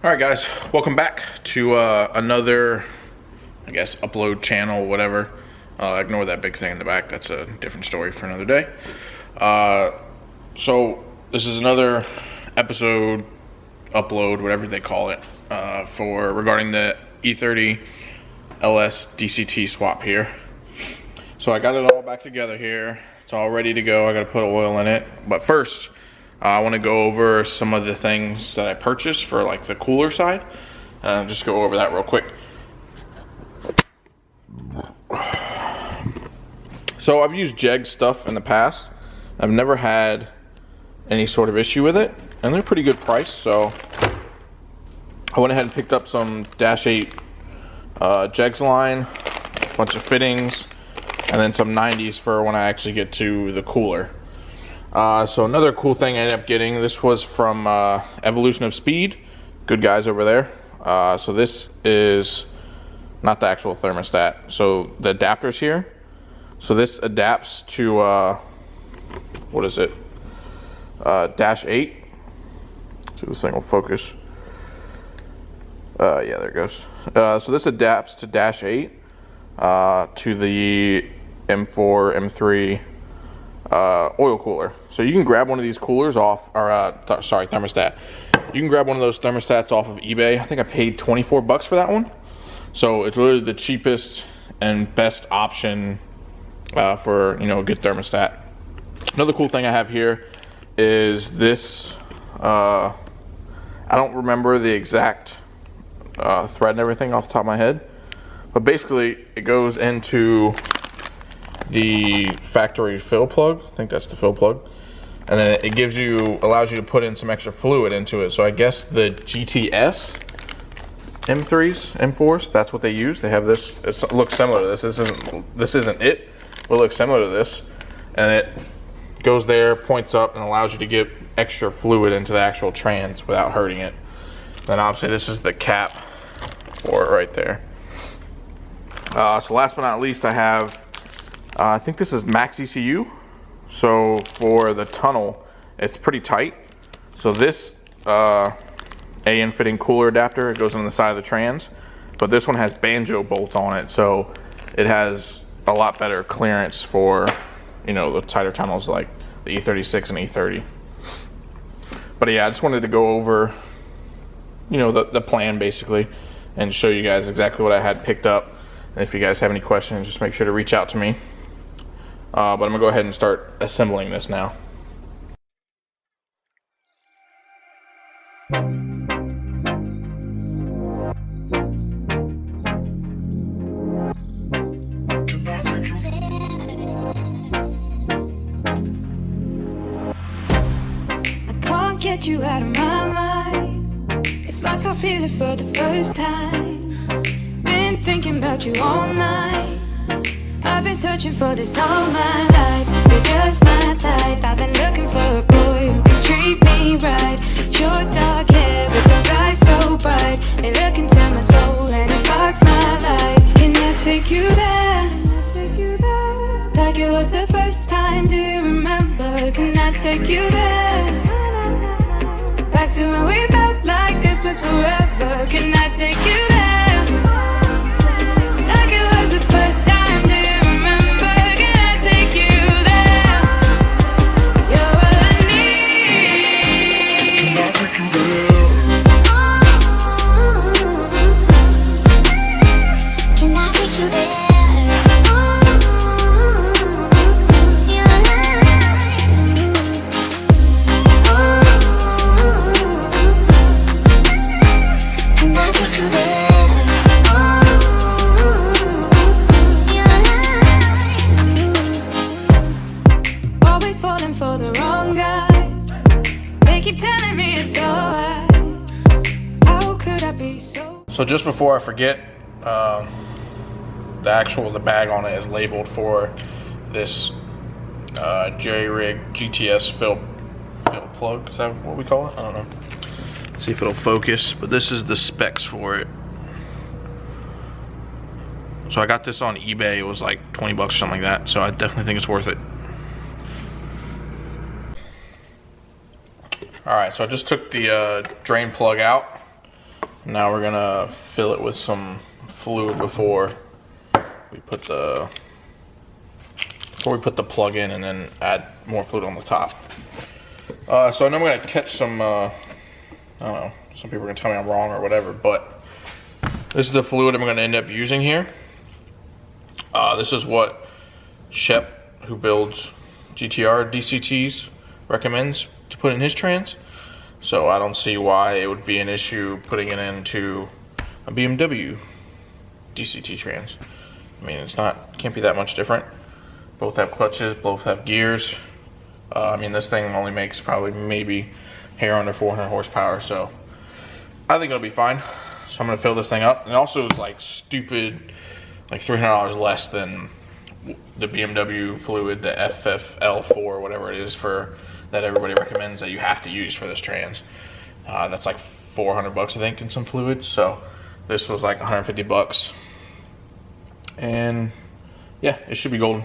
All right, guys, welcome back to another, I guess, upload channel, whatever. Ignore that big thing in the back. That's a different story for another day. So this is another episode, upload, whatever they call it, regarding the E30 LS DCT swap here. So I got it all back together here. It's all ready to go. I got to put oil in it. But first, I want to go over some of the things that I purchased for like the cooler side. Just go over that real quick. So I've used Jeg stuff in the past. I've never had any sort of issue with it, and they're pretty good price. So I went ahead and picked up some Dash 8 Jegs line, a bunch of fittings, and then some 90s for when I actually get to the cooler. So another cool thing I ended up getting, this was from Evolution of Speed, good guys over there. So this is not the actual thermostat, so the adapters here. So this adapts to what is it, Dash 8. So this thing will focus. Yeah, there it goes. So this adapts to Dash 8 to the M4 M3 oil cooler. So you can grab one of these coolers off, or thermostat. You can grab one of those thermostats off of eBay. I think I paid 24 bucks for that one. So it's really the cheapest and best option for, you know, a good thermostat. Another cool thing I have here is this. I don't remember the exact thread and everything off the top of my head, but basically it goes into the factory fill plug. I think that's the fill plug, and then it allows you to put in some extra fluid into it. So I guess the GTS M3s, M4s, that's what they use. They have this. It looks similar to this. This isn't it, but it looks similar to this, and it goes there, points up, and allows you to get extra fluid into the actual trans without hurting it. Then obviously this is the cap for it right there. So last but not least, I have I think this is Max ECU. So for the tunnel, it's pretty tight. So this AN fitting cooler adapter, it goes on the side of the trans, but this one has banjo bolts on it, so it has a lot better clearance for, you know, the tighter tunnels like the E36 and E30. But yeah, I just wanted to go over, you know, the plan basically, and show you guys exactly what I had picked up. And if you guys have any questions, just make sure to reach out to me. But I'm gonna go ahead and start assembling this now. I can't get you out of my mind. It's like I feel it for the first time. Been thinking about you all night. I've been searching for this all my life. You're just my type. I've been looking for a boy who can treat me right. Your dark hair with those eyes so bright, they look into my soul and it sparks my life. Can I take you there? Like it was the first time, do you remember? Can I take you there? Back to when we felt like this was forever. Can I take you there? Like it was the first time. So just before I forget, the bag on it is labeled for this J-Rig GTS fill plug. Is that what we call it? I don't know. Let's see if it'll focus, but this is the specs for it. So I got this on eBay. It was like 20 bucks or something like that. So I definitely think it's worth it. Alright, so I just took the drain plug out. Now we're gonna fill it with some fluid before we put the plug in, and then add more fluid on the top. So I know I'm gonna catch some. I don't know. Some people are gonna tell me I'm wrong or whatever, but this is the fluid I'm gonna end up using here. This is what Shep, who builds GTR DCTs, recommends to put in his trans. So I don't see why it would be an issue putting it into a BMW DCT trans. I mean, can't be that much different. Both have clutches, both have gears. I mean, this thing only makes probably maybe hair under 400 horsepower, so I think it'll be fine. So I'm gonna fill this thing up. And it also is like stupid, like $300 less than the BMW fluid, the FFL4, whatever it is that everybody recommends that you have to use for this trans. That's like $400 I think in some fluid. So this was like $150, and yeah, it should be golden.